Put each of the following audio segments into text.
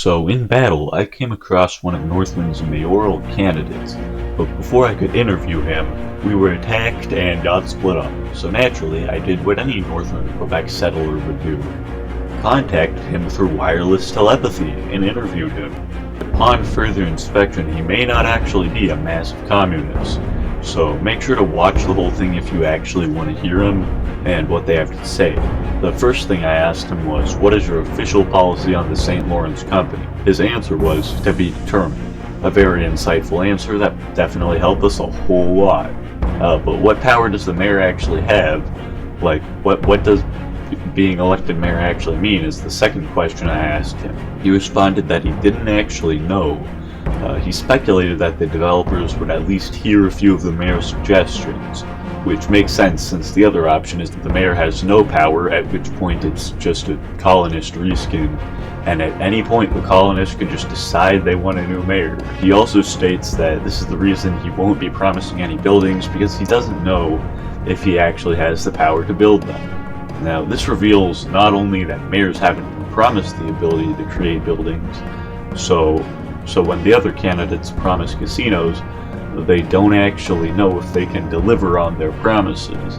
So in battle, I came across one of Northwind's mayoral candidates, but before I could interview him, we were attacked and got split up. So naturally, I did what any Northwind Quebec settler would do. Contacted him through wireless telepathy and interviewed him. Upon further inspection, he may not actually be a massive communist, so make sure to watch the whole thing if you actually want to hear him and what they have to say. The first thing I asked him was, what is your official policy on the St. Lawrence Company? His answer was, to be determined. A very insightful answer that definitely helped us a whole lot. But what power does the mayor actually have? Like, what does being elected mayor actually mean is the second question I asked him. He responded that he didn't actually know. He speculated that the developers would at least hear a few of the mayor's suggestions, which makes sense since the other option is that the mayor has no power, at which point it's just a colonist reskin, and at any point the colonists could just decide they want a new mayor. He also states that this is the reason he won't be promising any buildings, because he doesn't know if he actually has the power to build them. Now, this reveals not only that mayors haven't been promised the ability to create buildings, so when the other candidates promise casinos, they don't actually know if they can deliver on their promises.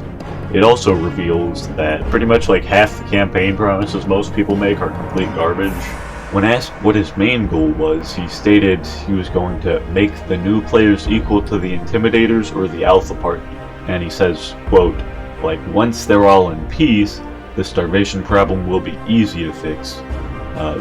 It also reveals that pretty much like half the campaign promises most people make are complete garbage. When asked what his main goal was, he stated he was going to make the new players equal to the Intimidators or the Alpha Party. And he says, quote, like, once they're all in peace, the starvation problem will be easy to fix.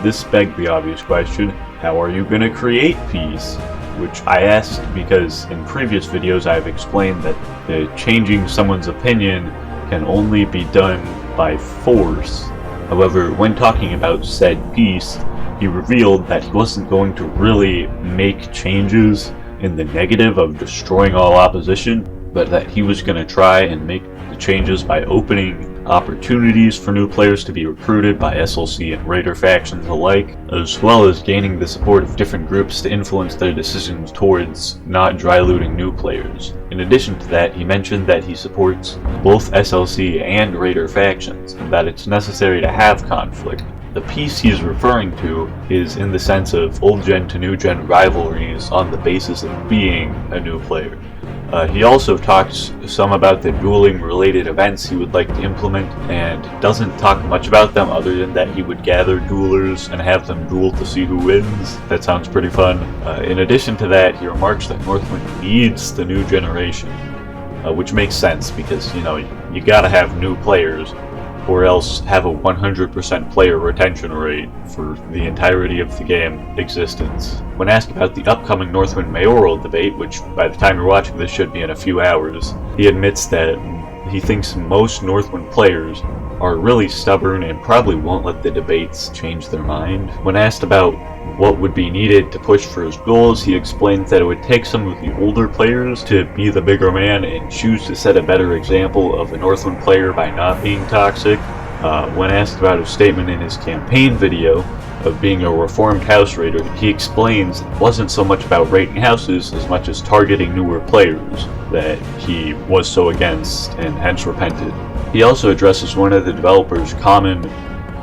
This begged the obvious question, how are you going to create peace? Which I asked because in previous videos I've explained that changing someone's opinion can only be done by force. However, when talking about said peace, he revealed that he wasn't going to really make changes in the negative of destroying all opposition, but that he was going to try and make the changes by opening opportunities for new players to be recruited by SLC and Raider factions alike, as well as gaining the support of different groups to influence their decisions towards not dry looting new players. In addition to that, he mentioned that he supports both SLC and Raider factions, and that it's necessary to have conflict. The peace he's referring to is in the sense of old gen to new gen rivalries on the basis of being a new player. He also talks some about the dueling related events he would like to implement, and doesn't talk much about them other than that he would gather duelers and have them duel to see who wins. That sounds pretty fun. In addition to that, he remarks that Northwind needs the new generation, which makes sense because, you know, you gotta have new players or else have a 100% player retention rate for the entirety of the game existence. When asked about the upcoming Northwind mayoral debate, which by the time you're watching this should be in a few hours, he admits that he thinks most Northwind players are really stubborn and probably won't let the debates change their mind. When asked about what would be needed to push for his goals, he explains that it would take some of the older players to be the bigger man and choose to set a better example of a Northwind player by not being toxic. When asked about his statement in his campaign video of being a reformed house raider, he explains it wasn't so much about raiding houses as much as targeting newer players that he was so against and hence repented. He also addresses one of the developers' common,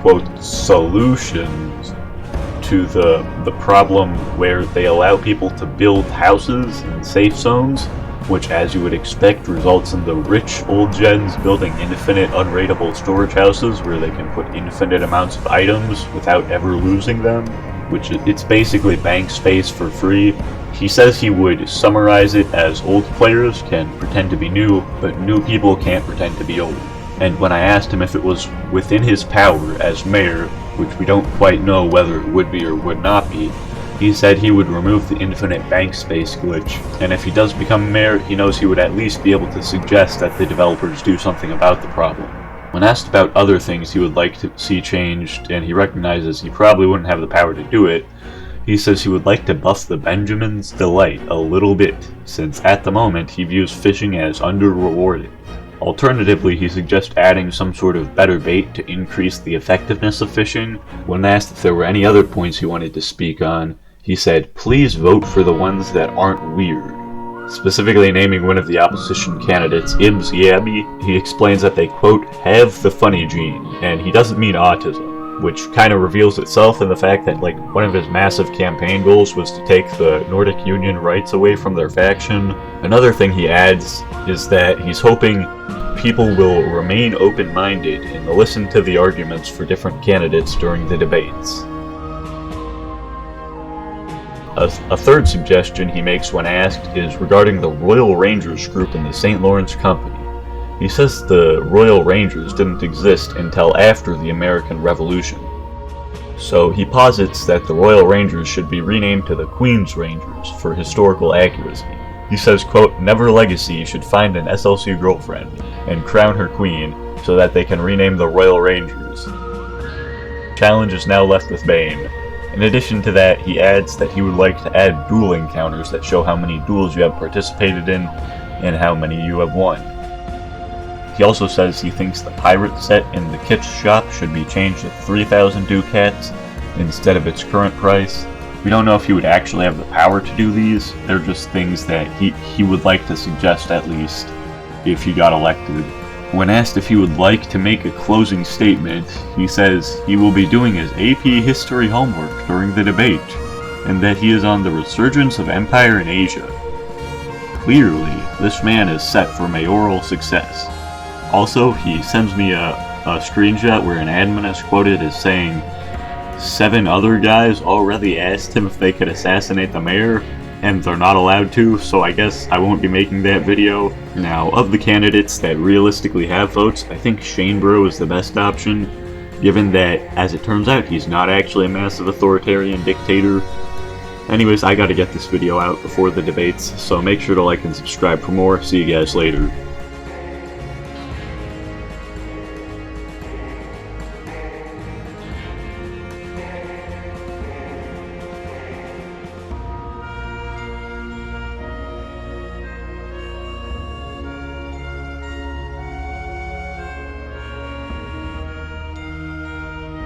quote, solutions to the problem where they allow people to build houses in safe zones, which, as you would expect, results in the rich old gens building infinite unraidable storage houses where they can put infinite amounts of items without ever losing them, which it's basically bank space for free. He says he would summarize it as old players can pretend to be new, but new people can't pretend to be old. And when I asked him if it was within his power as mayor, which we don't quite know whether it would be or would not be, he said he would remove the infinite bank space glitch, and if he does become mayor, he knows he would at least be able to suggest that the developers do something about the problem. When asked about other things he would like to see changed, and he recognizes he probably wouldn't have the power to do it, he says he would like to buff the Benjamin's Delight a little bit, since at the moment he views fishing as under-rewarded. Alternatively, he suggests adding some sort of better bait to increase the effectiveness of fishing. When asked if there were any other points he wanted to speak on, he said, please vote for the ones that aren't weird. Specifically naming one of the opposition candidates, Ibs Yabi, he explains that they, quote, have the funny gene, and he doesn't mean autism. which kind of reveals itself in the fact that like one of his massive campaign goals was to take the Nordic Union rights away from their faction. Another thing he adds is that he's hoping people will remain open-minded and listen to the arguments for different candidates during the debates. A third suggestion he makes when asked is regarding the Royal Rangers group in the St. Lawrence Company. He says the Royal Rangers didn't exist until after the American Revolution. So he posits that the Royal Rangers should be renamed to the Queen's Rangers for historical accuracy. He says, quote, "Never Legacy should find an SLC girlfriend and crown her queen so that they can rename the Royal Rangers. Challenge is now left with Bane." In addition to that, he adds that he would like to add dueling counters that show how many duels you have participated in and how many you have won. He also says he thinks the pirate set in the kit's shop should be changed to 3,000 ducats instead of its current price. We don't know if he would actually have the power to do these. They're just things that he would like to suggest, at least, if he got elected. When asked if he would like to make a closing statement, he says he will be doing his AP history homework during the debate, and that he is on the resurgence of empire in Asia. Clearly, this man is set for mayoral success. Also, he sends me a screenshot where an admin is quoted as saying, 7 other guys already asked him if they could assassinate the mayor, and they're not allowed to, so I guess I won't be making that video. Now, of the candidates that realistically have votes, I think ShaneBro is the best option, given that, as it turns out, he's not actually a massive authoritarian dictator. Anyways, I gotta get this video out before the debates, so make sure to like and subscribe for more. See you guys later.